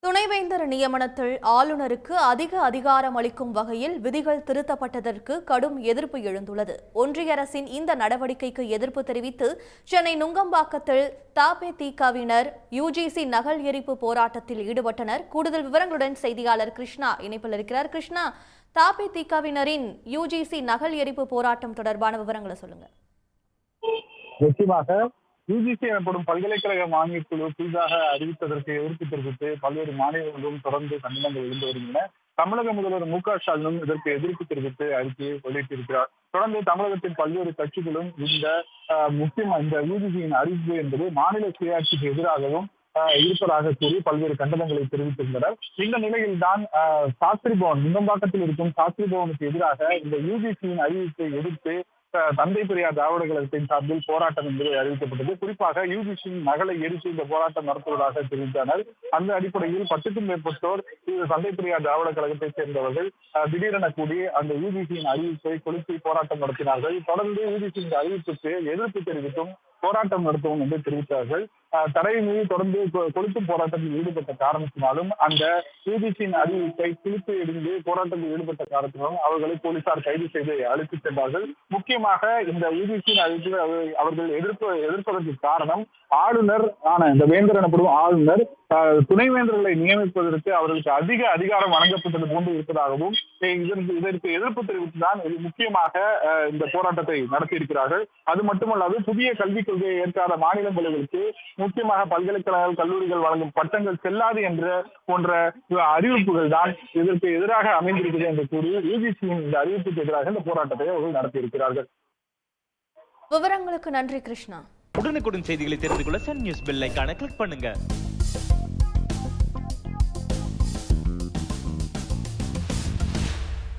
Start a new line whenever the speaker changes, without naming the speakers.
துணைவேந்தர் நியமனத்தில் ஆளுநருக்கு அதிக அதிகாரம் அளிக்கும் வகையில் விதிகள் திருத்தப்பட்டதற்கு கடும் எதிர்ப்பு எழுந்துள்ளது. ஒன்றிய அரசின் இந்த நடவடிக்கைக்கு எதிர்ப்பு தெரிவித்து சென்னை நுங்கம்பாக்கத்தில் தபேதிகவினர் யுஜிசி நகல் எரிப்பு போராட்டத்தில் ஈடுபட்டனர். கூடுதல் விவரங்களுடன் செய்தியாளர் கிருஷ்ணா இணைப்பில் இருக்கிறார். கிருஷ்ணா, தபேதிகவினரின் யுஜிசி நகல் எரிப்பு போராட்டம் தொடர்பான விவரங்களை சொல்லுங்க.
நிச்சயமாக யுஜிசி எனப்படும் பல்கலைக்கழக மானியக் குழு புதிதாக அறிவித்ததற்கு எதிர்ப்பு தெரிவித்து பல்வேறு மாநிலங்களும் தொடர்ந்து கண்டனங்கள் எழுந்து வருகின்றன. தமிழக முதல்வர் மு.க.ஸ்டாலினும் இதற்கு எதிர்ப்பு தெரிவித்து அறிக்கையை வெளியிட்டிருக்கிறார். தொடர்ந்து தமிழகத்தின் பல்வேறு கட்சிகளும் இந்த யுஜிசியின் அறிவிப்பு என்பது மாநில சுயாட்சிக்கு எதிராகவும் இருப்பதாக கூறி பல்வேறு கண்டனங்களை தெரிவித்திருந்தனர். இந்த நிலையில் தான் சாஸ்திரி பவன் நுங்கம்பாக்கத்தில் இருக்கும் சாஸ்திரி பவனுக்கு எதிராக இந்த யுஜிசியின் அறிவிப்பை எதிர்த்து தந்தை பெரியார் திராவிட கழகத்தின் சார்பில் போராட்டம் என்பது அறிவிக்கப்பட்டது. குறிப்பாக யுஜிசியின் நகலை எரித்து இந்த போராட்டம் நடத்துவதாக தெரிவித்தனர். அந்த அடிப்படையில் 10க்கும் மேற்பட்டோர் தந்தை பெரியார் திராவிட கழகத்தை சேர்ந்தவர்கள் திடீரென கூடி அந்த யுஜிசியின் அறிவிப்பை கொளுத்தி போராட்டம் நடத்தினார்கள். தொடர்ந்து யுஜிசியின் அறிவிப்புக்கு எதிர்ப்பு தெரிவித்தும் போராட்டம் நடத்துவோம் என்று தெரிவித்தார்கள். தடையை மீறி தொடர்ந்து கொளுத்தும் போராட்டத்தில் ஈடுபட்ட காரணத்தினாலும் அந்த யுஜிசியின் அறிவிப்பை கிழித்து எறிந்து போராட்டத்தில் ஈடுபட்ட காரணத்தினாலும் அவர்களை போலீசார் கைது செய்து அழைத்துச் சென்றார்கள். முக்கியமாக இந்த யுஜிசியின் அறிவிப்பை அவர்கள் எதிர்ப்பதற்கு காரணம் ஆளுநர் இந்த வேந்தர் எனப்படும் ஆளுநர் துணைவேந்தர்களை நியமிப்பதற்கு அவர்களுக்கு அதிக அதிகாரம் வழங்கப்பட்டது போன்று இருப்பதாகவும் இதற்கு எதிர்ப்பு தெரிவித்துதான் முக்கியமாக இந்த போராட்டத்தை நடத்தியிருக்கிறார்கள். அது மட்டுமல்லாது புதிய கல்விக் கொள்கையை ஏற்காத மாநிலங்களுக்கு முக்கியமாக பல்கலைக்கழகங்கள் கல்லூரிகள் வழங்கும் பட்டங்கள் செல்லாது என்ற போன்ற அறிவிப்புகள் தான் இதற்கு எதிராக அமைந்திருக்கிறது என்று கூறி யுஜிசியின் இந்த அறிவிப்புக்கு எதிராக இந்த போராட்டத்தை அவர்கள் நடத்தியிருக்கிறார்கள்.
விவரங்களுக்கு நன்றி கிருஷ்ணா.
உடனுக்குடன் செய்திகளை தெரிந்து கொள்ள சன் நியூஸ் பெல் ஐகானை கிளிக் பண்ணுங்க.